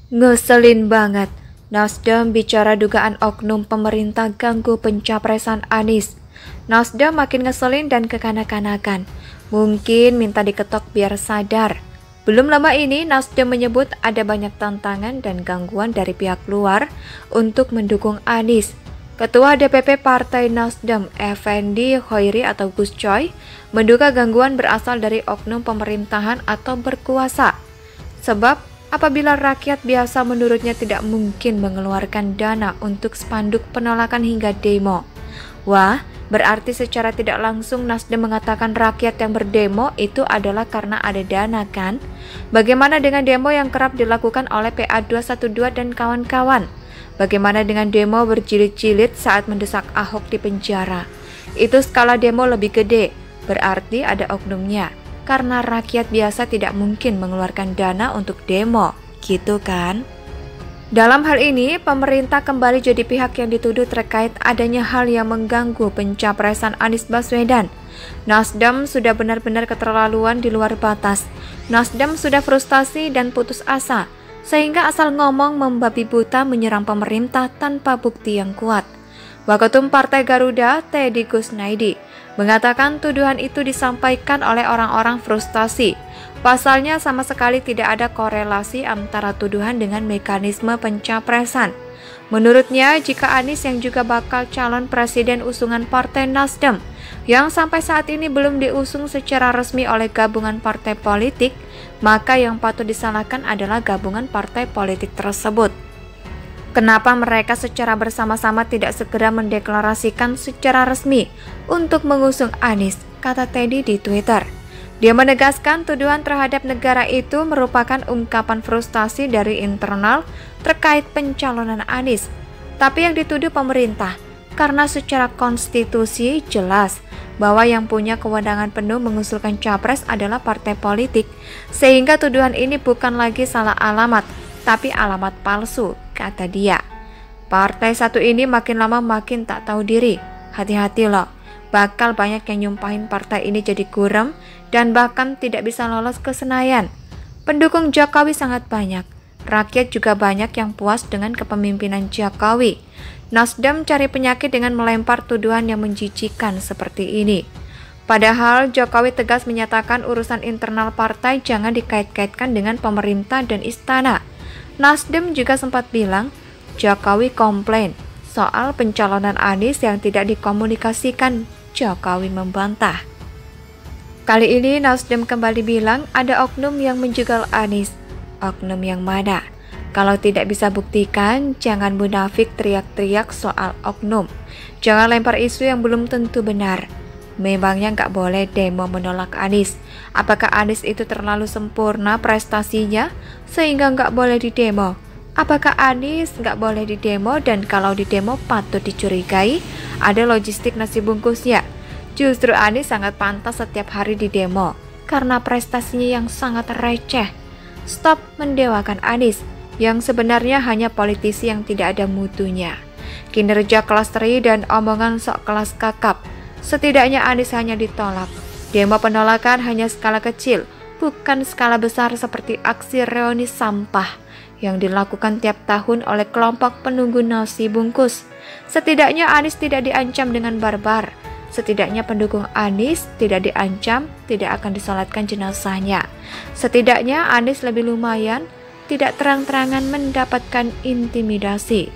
Ngeselin banget. Nasdem bicara dugaan oknum pemerintah ganggu pencapresan Anies. Nasdem makin ngeselin dan kekanak-kanakan. Mungkin minta diketok biar sadar. Belum lama ini Nasdem menyebut ada banyak tantangan dan gangguan dari pihak luar untuk mendukung Anies. Ketua DPP Partai Nasdem, Effendi Khoiri atau Gus Coy, menduga gangguan berasal dari oknum pemerintahan atau berkuasa. Sebab apabila rakyat biasa menurutnya tidak mungkin mengeluarkan dana untuk spanduk penolakan hingga demo. Wah, berarti secara tidak langsung Nasdem mengatakan rakyat yang berdemo itu adalah karena ada dana kan? Bagaimana dengan demo yang kerap dilakukan oleh PA 212 dan kawan-kawan? Bagaimana dengan demo berjilid-jilid saat mendesak Ahok di penjara? Itu skala demo lebih gede, berarti ada oknumnya. Karena rakyat biasa tidak mungkin mengeluarkan dana untuk demo, gitu kan? Dalam hal ini, pemerintah kembali jadi pihak yang dituduh terkait adanya hal yang mengganggu pencapresan Anies Baswedan. Nasdem sudah benar-benar keterlaluan di luar batas. Nasdem sudah frustasi dan putus asa, sehingga asal ngomong membabi buta menyerang pemerintah tanpa bukti yang kuat. Waketum Partai Garuda, Teddy Kusnaidi, mengatakan tuduhan itu disampaikan oleh orang-orang frustasi. Pasalnya sama sekali tidak ada korelasi antara tuduhan dengan mekanisme pencapresan. Menurutnya, jika Anies yang juga bakal calon presiden usungan Partai Nasdem, yang sampai saat ini belum diusung secara resmi oleh gabungan partai politik, maka yang patut disalahkan adalah gabungan partai politik tersebut. Kenapa mereka secara bersama-sama tidak segera mendeklarasikan secara resmi untuk mengusung Anies, kata Teddy di Twitter. Dia menegaskan tuduhan terhadap negara itu merupakan ungkapan frustasi dari internal terkait pencalonan Anies. Tapi yang dituduh pemerintah, karena secara konstitusi jelas bahwa yang punya kewenangan penuh mengusulkan capres adalah partai politik, sehingga tuduhan ini bukan lagi salah alamat, tapi alamat palsu, kata dia. Partai satu ini makin lama makin tak tahu diri. Hati-hati loh, bakal banyak yang nyumpahin partai ini jadi gurem dan bahkan tidak bisa lolos ke Senayan. Pendukung Jokowi sangat banyak. Rakyat juga banyak yang puas dengan kepemimpinan Jokowi. Nasdem cari penyakit dengan melempar tuduhan yang menjijikan seperti ini. Padahal Jokowi tegas menyatakan urusan internal partai jangan dikait-kaitkan dengan pemerintah dan istana. Nasdem juga sempat bilang Jokowi komplain soal pencalonan Anies yang tidak dikomunikasikan. Jokowi membantah. Kali ini Nasdem kembali bilang ada oknum yang menjegal Anies. Oknum yang mana? Kalau tidak bisa buktikan, jangan munafik teriak-teriak soal oknum. Jangan lempar isu yang belum tentu benar. Memangnya nggak boleh demo menolak Anies? Apakah Anies itu terlalu sempurna prestasinya sehingga nggak boleh didemo? Apakah Anies nggak boleh didemo dan kalau didemo patut dicurigai ada logistik nasi bungkusnya? Justru Anies sangat pantas setiap hari didemo karena prestasinya yang sangat receh. Stop mendewakan Anies yang sebenarnya hanya politisi yang tidak ada mutunya. Kinerja kelas teri dan omongan sok kelas kakap. Setidaknya Anies hanya ditolak. Demo penolakan hanya skala kecil, bukan skala besar seperti aksi reuni sampah yang dilakukan tiap tahun oleh kelompok penunggu nasi bungkus. Setidaknya Anies tidak diancam dengan barbar. Setidaknya pendukung Anies tidak diancam, tidak akan disolatkan jenazahnya. Setidaknya Anies lebih lumayan, tidak terang-terangan mendapatkan intimidasi.